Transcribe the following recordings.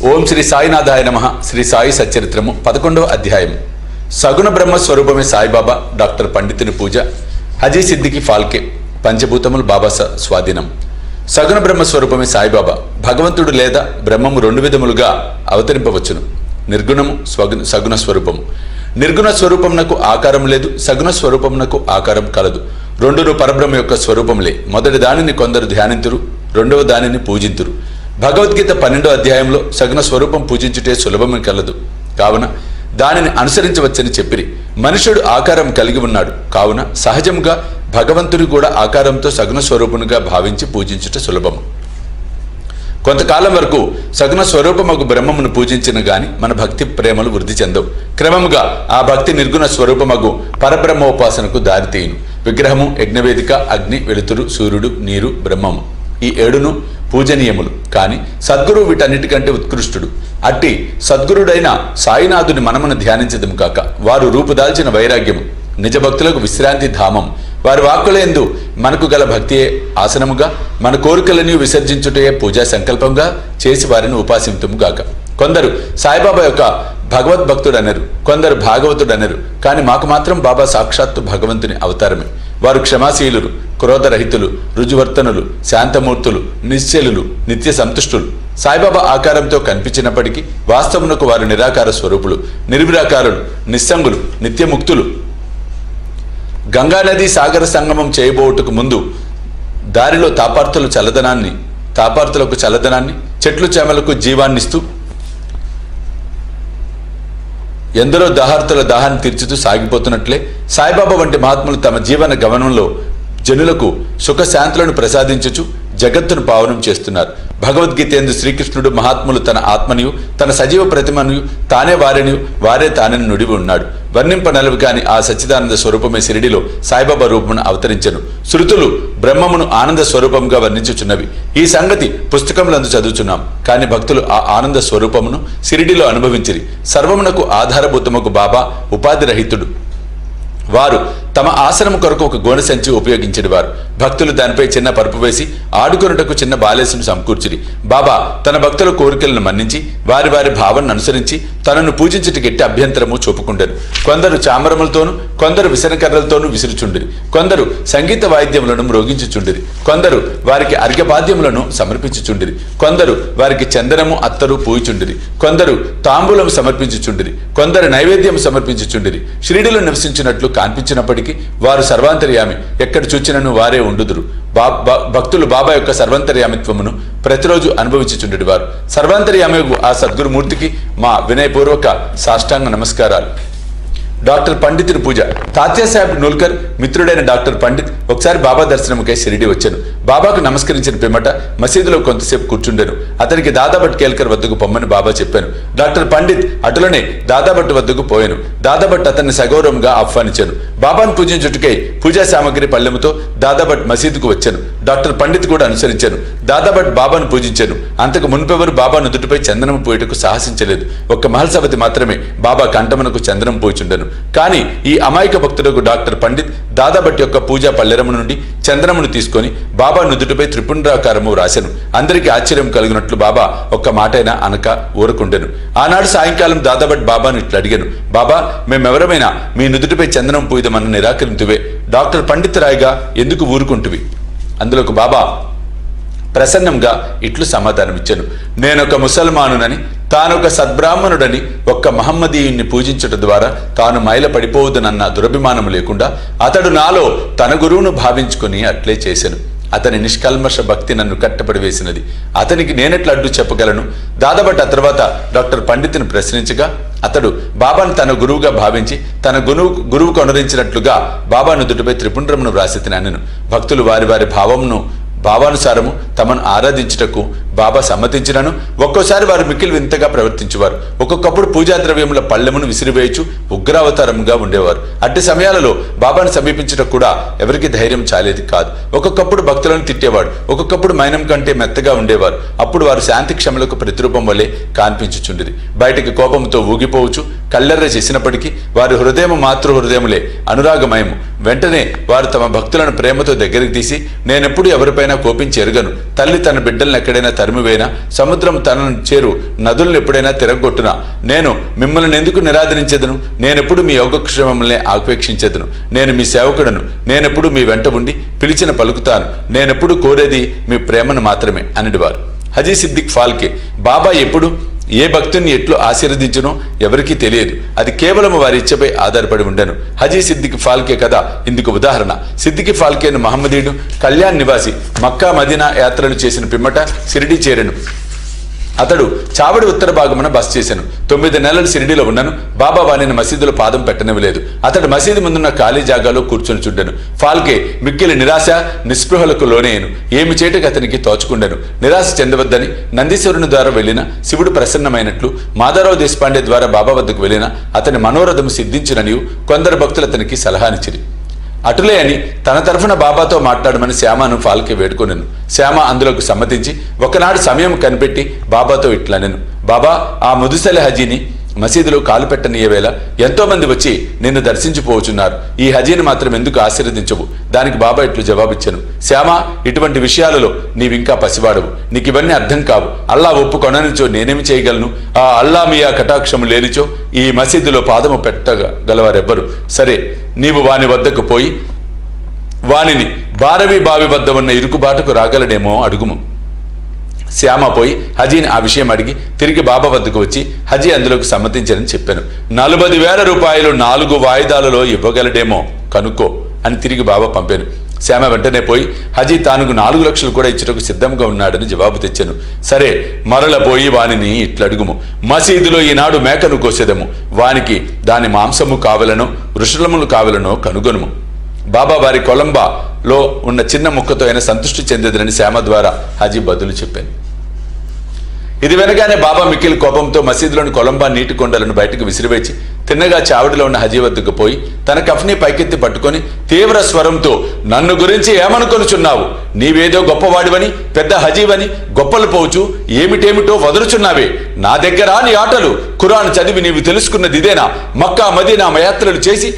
ఓం శ్రీ సాయినాథాయ నమః. శ్రీ సాయి సచ్చరిత్రము 11వ అధ్యాయం. సగుణ బ్రహ్మ స్వరూపమే సాయిబాబా. డాక్టర్ పండితుని పూజ. హజీ సిద్దికి ఫాల్కే. పంచభూతములు బాబా స్వాధీనం. సగుణ బ్రహ్మ స్వరూపమే సాయిబాబా. భగవంతుడు లేదా బ్రహ్మము రెండు విధములుగా అవతరింపవచ్చును. నిర్గుణము, సగుణ స్వరూపము. నిర్గుణ స్వరూపమునకు ఆకారం లేదు, సగుణ స్వరూపమునకు ఆకారం కలదు. రెండును పరబ్రహ్మ యొక్క స్వరూపములే. మొదటి దానిని కొందరు ధ్యానింతురు, రెండవ దానిని పూజింతురు. భగవద్గీత 12వ అధ్యాయంలో సగుణ స్వరూపం పూజించుటే సులభమే కలదు, కావున దానిని అనుసరించవచ్చని చెప్పిరి. మనుషుడు ఆకారం కలిగి ఉన్నాడు, కావున సహజంగా భగవంతుడు కూడా ఆకారంతో సగుణ స్వరూపునిగా భావించి పూజించుట సులభము. కొంతకాలం వరకు సగుణ స్వరూపమగు బ్రహ్మమును పూజించిన గాని మన భక్తి ప్రేమలు వృద్ధి చెందవు. క్రమముగా ఆ భక్తి నిర్గుణ స్వరూపమగు పరబ్రహ్మోపాసనకు దారితీయును. విగ్రహము, యజ్ఞవేదిక, అగ్ని, వెలుతురు, సూర్యుడు, నీరు, బ్రహ్మము ఈ 7ను పూజనీయములు. కాని సద్గురువు వీటన్నిటికంటే ఉత్కృష్టుడు. అట్టి సద్గురుడైన సాయినాథుని మనమును ధ్యానించదము కాక వారు రూపుదాల్చిన వైరాగ్యము నిజ భక్తులకు విశ్రాంతి ధామం. వారి వాక్కులందు మనకు గల భక్తియే ఆసనముగా, మన కోరికలని విసర్జించుటయే పూజా సంకల్పంగా చేసి వారిని ఉపాసింతుము గాక. కొందరు సాయిబాబా యొక్క భగవద్భక్తుడనరు, కొందరు భాగవతుడనరు. కానీ మాకు మాత్రం బాబా సాక్షాత్తు భగవంతుని అవతారమే. వారు క్షమాశీలురు, క్రోధరహితులు, రుజువర్తనులు, శాంతమూర్తులు, నిశ్చలులు, నిత్య సంతుష్టులు. సాయిబాబా ఆకారంతో కనిపించినప్పటికీ వాస్తవమునకు వారు నిరాకార స్వరూపులు, నిర్విరాకారులు, నిస్సంగులు, నిత్యముక్తులు. గంగానది సాగర సంగమం చేయబోటుకు ముందు దారిలో తాపార్తులకు చల్లదనాన్ని, చెట్లు చేమలకు జీవాన్నిస్తూ ఎందరో దాహార్తుల దాహాన్ని తీర్చుతూ సాగిపోతున్నట్లే సాయిబాబా వంటి మహాత్ములు తమ జీవన గమనంలో జనులకు సుఖశాంతులను ప్రసాదించుచు జగత్తును పావనం చేస్తున్నారు. భగవద్గీత యందు శ్రీకృష్ణుడు మహాత్ములు తన ఆత్మనియు తన సజీవ ప్రతిమను తానే వారిని వారే తానని నుడివి ఉన్నాడు. వర్ణింపనలవి కాని ఆ సచ్చిదానంద స్వరూపమే షిరిడిలో సాయిబాబా రూపమును అవతరించెను. శృతులు బ్రహ్మమును ఆనంద స్వరూపంగా వర్ణించుచున్నవి. ఈ సంగతి పుస్తకములందు చదువుచున్నాం. కాని భక్తులు ఆ ఆనంద స్వరూపమును షిరిడిలో అనుభవించిరి. సర్వమునకు ఆధారభూతముకు బాబా ఉపాధిరహితుడు. వారు తమ ఆసనము కొరకు ఒక గోనె సంచి ఉపయోగించేది. వారు భక్తులు దానిపై చిన్న పరుపు వేసి ఆడుకొనుటకు చిన్న బాలేసును సమకూర్చిరి. బాబా తన భక్తుల కోరికలను మన్నించి వారి వారి భావనను అనుసరించి తనను పూజించుటకు ఎట్టి అభ్యంతరము చూపుకుండెను. కొందరు చామరములతోనూ, కొందరు విసనకర్రలతోనూ విసురుచుండిరి. కొందరు సంగీత వాయిద్యములను మ్రోగించుచుండిరి. కొందరు వారికి అర్ఘ్యపాద్యములను సమర్పించుచుండిరి. కొందరు వారికి చందనము, అత్తరు పూయుచుండిరి. కొందరు తాంబూలం సమర్పించుచుండిరి. కొందరు నైవేద్యం సమర్పించుచుండిరి. షిరిడిలో నివసించినట్లు కాన్పించినప్పటికీ వారు సర్వాంతర్యామి, ఎక్కడ చూచినను వారే ఉండుదురు. భక్తులు బాబా యొక్క సర్వాంతర్యామిత్వమును ప్రతిరోజు అనుభవించుచుండేటి వారు. సర్వాంతర్యామి ఆ సద్గురుమూర్తికి మా వినయపూర్వక సాష్టాంగ నమస్కారాలు. డాక్టర్ పండితుని పూజ. తాత్యాసాహెబ్ నూల్కర్ మిత్రుడైన డాక్టర్ పండిత్ ఒకసారి బాబా దర్శనముకై షిరిడి వచ్చాను. బాబాకు నమస్కరించిన పిమ్మట మసీదులో కొంతసేపు కూర్చుండాను. అతనికి దాదాభట్ కేల్కర్ వద్దకు పొమ్మని బాబా చెప్పాను. డాక్టర్ పండిత్ అటులనే దాదాభట్ వద్దకు పోయాను. దాదాభట్ అతన్ని సగౌరవంగా ఆహ్వానించాను. బాబాను పూజించుటకై పూజా సామగ్రి పళ్ళెముతో దాదాభట్ మసీదుకు వచ్చాను. డాక్టర్ పండిత్ కూడా అనుసరించాను. దాదాభట్ బాబాను పూజించాను. అంతకు మున్పెవరు బాబా నుదుటిపై చందనం పోయేటకు సాహసించలేదు. ఒక్క మహల్సవతి మాత్రమే బాబా కంఠమునకు చందనం పోయిచుండెను. కానీ ఈ అమాయక భక్తులకు డాక్టర్ పండిత్ దాదాభట్ యొక్క పూజా పల్లెరము నుండి చందనమును తీసుకొని బాబా నుదుటిపై త్రిపుండ్రాకారము రాశాను. అందరికీ ఆశ్చర్యం కలిగినట్లు బాబా ఒక్క మాటైనా అనక ఊరకుండెను. ఆనాడు సాయంకాలం దాదాభట్ బాబాను ఇట్లా అడిగాను, బాబా, మేమెవరమైనా మీ నుదుటిపై చందనం పూయదమని నిరాకరింతువే, డాక్టర్ పండిత్ రాయ్గా ఎందుకు ఊరుకుంటువి? అందులోకి బాబా ప్రసన్నంగా ఇట్లు సమాధానమిచ్చాను, నేనొక ముసల్మానునని, తానొక సద్బ్రాహ్మణుడని, ఒక్క మహమ్మదీయుణ్ణి పూజించడం ద్వారా తాను మైల పడిపోవదనన్న దురభిమానము లేకుండా అతడు నాలో తన గురువును భావించుకుని అట్లే చేశాను. అతని నిష్కల్మష భక్తి నన్ను కట్టపడి వేసినది. అతనికి నేనెట్లా అడ్డు చెప్పగలను? దాదాభట్ ఆ తర్వాత డాక్టర్ పండితుని ప్రశ్నించగా అతడు బాబాను తన గురువుగా భావించి తన గురువుకు అనురించినట్లుగా బాబా నుదుటిపై త్రిపుండ్రమును వ్రాసి తినను. భక్తులు వారి వారి భావానుసారము తమను ఆరాధించుటకు బాబా సమ్మతించినను ఒక్కోసారి వారు మిక్కిలి వింతగా ప్రవర్తించేవారు. ఒక్కొక్కప్పుడు పూజా ద్రవ్యముల పళ్ళెమును విసిరివేయచు ఉగ్రావతారంగా ఉండేవారు. అట్టి సమయాలలో బాబాను సమీపించటకు కూడా ఎవరికి ధైర్యం చాలేది కాదు. ఒక్కొక్కప్పుడు భక్తులను తిట్టేవాడు. ఒక్కొక్కప్పుడు మైనం కంటే మెత్తగా ఉండేవారు. అప్పుడు వారు శాంతి క్షమలకు ప్రతిరూపం వలె కాన్పించుచుండిరి. బయటికి కోపంతో ఊగిపోవచ్చు కళ్ళెర్ర చేసినప్పటికీ వారి హృదయం మాతృ హృదయములే, అనురాగమయము. వెంటనే వారు తమ భక్తులను ప్రేమతో దగ్గరికి తీసి, నేనెప్పుడు ఎవరిపైనా కోపించి ఎరుగను, తల్లి తన బిడ్డలను ఎక్కడైనా తరిమివేనా, సముద్రం తనను చేరు నదులను ఎప్పుడైనా తిరగొట్టునా, నేను మిమ్మల్ని ఎందుకు నిరాదరించెదను? నేనెప్పుడు మీ యోగక్షేమములనే ఆపేక్షించెదను. నేను మీ సేవకుడను, నేనెప్పుడు మీ వెంట ఉండి పిలిచిన పలుకుతాను, నేనెప్పుడు కోరేది మీ ప్రేమను మాత్రమే అనిడివారు. హజీ సిద్దిక్ ఫాల్కే బాబా ఎప్పుడు ఏ భక్తుని ఎట్లు ఆశీర్వదించునో ఎవరికీ తెలియదు. అది కేవలం వారి ఇచ్చపై ఆధారపడి ఉండెను. హజీ సిద్దిక్ ఫాల్కే కదా ఇందుకు ఉదాహరణ. సిద్దికి ఫాల్కేను మహమ్మదీయుడు, కళ్యాణ్ నివాసి, మక్కా మదీనా యాత్రలు చేసిన పిమ్మట షిరిడీ చేరెను. అతడు చావడి ఉత్తర భాగమున బస చేశాను. 9 నెలలు షిరిడీలో ఉన్నాను. బాబా వారిని మసీదులో పాదం పెట్టనివ్వలేదు. అతడు మసీదు ముందున్న ఖాళీ జాగాలో కూర్చొని చుండెను. ఫాల్కే మిక్కిలి నిరాశ నిస్పృహలకు లోనేయను. ఏమి చేయటకు అతనికి తోచుకుండెను. నిరాశ చెందవద్దని నందీశ్వరుని ద్వారా వెళ్లిన శివుడు ప్రసన్నమైనట్లు మాధవరావు దేశపాండే ద్వారా బాబా వద్దకు వెళ్లిన అతని మనోరథము సిద్ధించిననియు కొందరు భక్తులు అతనికి సలహానిచ్చిరి. అటులే అని తన తరఫున బాబాతో మాట్లాడమని శ్యామను ఫాల్కే వేడుకొనెను. శ్యామ అందులోకి సమ్మతించి ఒకనాడు సమయం కనిపెట్టి బాబాతో ఇట్లనెను, బాబా, ఆ ముదుసలి హజీని మసీదులో కాలు పెట్టనీయవేళ ఎంతో మంది వచ్చి నిన్ను దర్శించిపోవచ్చున్నారు. ఈ హజీని మాత్రం ఎందుకు ఆశీర్వదించవు? దానికి బాబా ఇట్లు జవాబిచ్చాను, శ్యామ, ఇటువంటి విషయాలలో నీవింకా పసివాడవు, నీకు ఇవన్నీ అర్థం కావు. అల్లా ఒప్పుకొననిచో నేనేమి చేయగలను? ఆ అల్లా మియా కటాక్షము లేనిచో ఈ మసీదులో పాదము పెట్టగలవారెవ్వరు. సరే, నీవు వాని వద్దకు పోయి వానిని బారవి బావి వద్ద ఉన్న ఇరుకుబాటుకు రాగలడేమో అడుగుము. శ్యామ పోయి హజీని ఆ విషయం అడిగి తిరిగి బాబా వద్దకు వచ్చి హజీ అందులోకి సమ్మతించారని చెప్పాను. 40,000 రూపాయలు 4 వాయిదాలలో ఇవ్వగలడేమో కనుక్కో అని తిరిగి బాబా పంపాను. శ్యామ వెంటనే పోయి హజీ తానుకు 4 లక్షలు కూడా ఇచ్చుటకు సిద్ధంగా ఉన్నాడని జవాబు తెచ్చాను. సరే, మరల పోయి వానిని ఇట్లడుగుము, మసీదులో ఈనాడు మేకను కోసేదము, వానికి దాని మాంసము కావలనో వృషలములు కావలనో కనుగొనుము. బాబా వారి కొలంబాలో ఉన్న చిన్న ముక్కతో అయినా సంతృష్టి చెందేదని శ్యామ ద్వారా హజీ బదులు చెప్పాను. ఇది వినగానే బాబా మిక్కిలి కోపంతో మసీదులోని కొలంబా నీటి కొండలను బయటకు విసిరివేచి తిన్నగా చావిడిలో ఉన్న హజీ వద్దకు పోయి తన కఫ్ని పైకెత్తి పట్టుకొని తీవ్ర స్వరంతో, నన్ను గురించి ఏమనుకొనుచున్నావు? నీవేదో గొప్పవాడివని, పెద్ద హజీవని గొప్పలు పోవచ్చు ఏమిటేమిటో వదులుచున్నావే. నా దగ్గర నీ ఆటలు. ఖురాన్ చదివి నీవు తెలుసుకున్నది ఇదేనా? మక్కా మదీనా యాత్రలు చేసి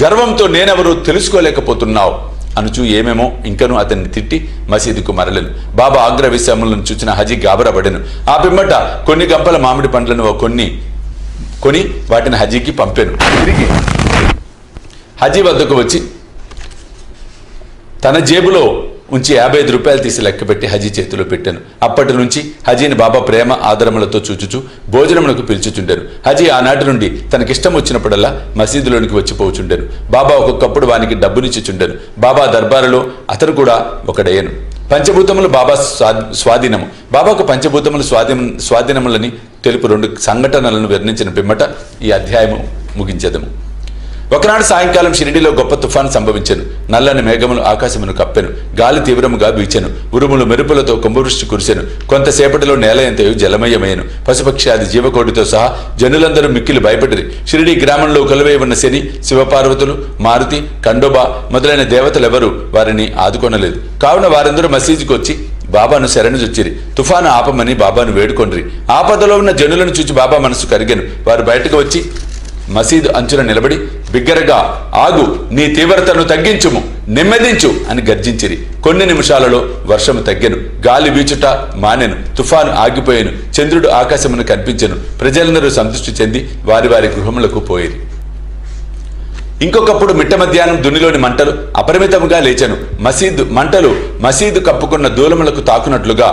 గర్వంతో నేనెవరూ తెలుసుకోలేకపోతున్నావు అనుచు ఏమేమో ఇంకనూ అతన్ని తిట్టి మసీదుకు మరలను. బాబా ఆగ్రవిషములను చూచిన హజీ గాబరపడెను. ఆ పిమ్మట కొన్ని గంపల మామిడి పండ్లను కొని వాటిని హజీకి పంపాను. తిరిగి హజీ వద్దకు వచ్చి తన జేబులో ఉంచి 55 రూపాయలు తీసి లెక్కపెట్టి హజీ చేతిలో పెట్టాను. అప్పటి నుంచి హజీని బాబా ప్రేమ ఆదరములతో చూచుచు భోజనమునకు పిలుచుచుండాను. హజీ ఆనాటి నుండి తనకిష్టం వచ్చినప్పుడల్లా మసీదులోనికి వచ్చిపోచుండాను. బాబా ఒక్కొక్కప్పుడు వానికి డబ్బునిచ్చుచుండాను. బాబా దర్బారులో అతను కూడా ఒకడయ్యను. పంచభూతములు బాబా స్వాధీనము. బాబాకు పంచభూతములు స్వాధీనములని తెలుపు 2 సంఘటనలను వర్ణించిన పిమ్మట ఈ అధ్యాయము ముగించెదము. ఒకనాడు సాయంకాలం షిరిడీలో గొప్ప తుఫాను సంభవించెను. నల్లని మేఘములు ఆకాశమును కప్పెను. గాలి తీవ్రముగా వీచెను. ఉరుములు మెరుపులతో కుంభవృష్టి కురిసెను. కొంతసేపటిలో నేల ఎంతయు జలమయమయ్యను. పశుపక్షాది జీవకోటితో సహా జనులందరూ మిక్కిలి భయపడిరి. షిరిడీ గ్రామంలో కొలువై ఉన్న శని, శివపార్వతులు, మారుతి, ఖండోబా మొదలైన దేవతలెవరూ వారిని ఆదుకొనలేదు. కావున వారందరూ మసీదుకు వచ్చి బాబాను శరణుజొచ్చిరి. తుఫాను ఆపమని బాబాను వేడుకొండ్రి. ఆపదలో ఉన్న జనులను చూచి బాబా మనసు కరిగెను. వారు బయటకు వచ్చి మసీదు అంచున నిలబడి బిగ్గరగా, ఆగు, నీ తీవ్రతను తగ్గించుము, నెమ్మదించు అని గర్జించిరి. కొన్ని నిమిషాలలో వర్షము తగ్గెను. గాలి వీచుట మానెను. తుఫాను ఆగిపోయెను. చంద్రుడు ఆకాశమును కనిపించెను. ప్రజలందరూ సంతృష్టి చెంది వారి వారి గృహములకు పోయిరి. ఇంకొకప్పుడు మిట్ట మధ్యాహ్నం దునిలోని మంటలు అపరిమితముగా లేచెను. మంటలు మసీదు కప్పుకున్న దూలములకు తాకునట్లుగా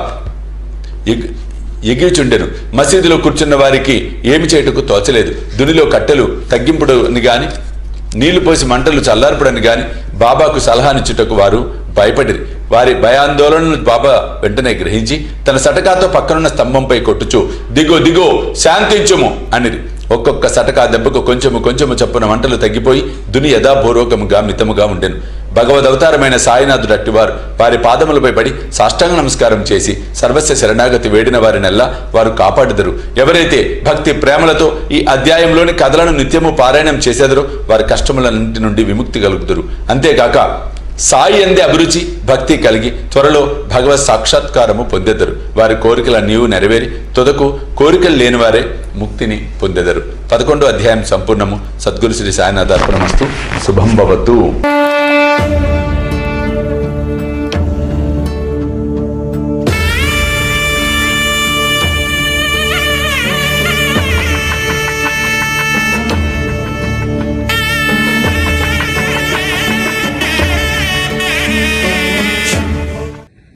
ఎగిరిచుండెను. మసీదులో కూర్చున్న వారికి ఏమి చేయటకు తోచలేదు. దునిలో కట్టెలు తగ్గింపుడని గాని నీళ్లు పోసి మంటలు చల్లార్పుడని గాని బాబాకు సలహానిచ్చుటకు వారు భయపడిరి. వారి భయాందోళనను బాబా వెంటనే గ్రహించి తన సటకాతో పక్కనున్న స్తంభంపై కొట్టుచు, దిగో దిగో, శాంతించుము అనిది. ఒక్కొక్క సటకా దెబ్బకు కొంచెము చప్పున మంటలు తగ్గిపోయి దుని యథాపూర్వకముగా మితముగా ఉండెను. భగవదవతారమైన సాయినాథుడు అట్టివారు వారి పాదములపై పడి సాష్టాంగ నమస్కారం చేసి సర్వస్వ శరణాగతి వేడిన వారినెల్లా వారు కాపాడుదరు. ఎవరైతే భక్తి ప్రేమలతో ఈ అధ్యాయంలోని కథలను నిత్యము పారాయణం చేసేదరో వారి కష్టములన్నింటి నుండి విముక్తి కలుగుతారు. అంతేగాక సాయి అందే అభిరుచి భక్తి కలిగి త్వరలో భగవత్ సాక్షాత్కారము పొందెదరు. వారి కోరికలన్నీ నెరవేరి తుదకు కోరికలు లేని వారే ముక్తిని పొందెదరు. 11వ అధ్యాయం సంపూర్ణము. సద్గురు శ్రీ సాయినాథ అర్పణమస్తు. శుభం భవతు.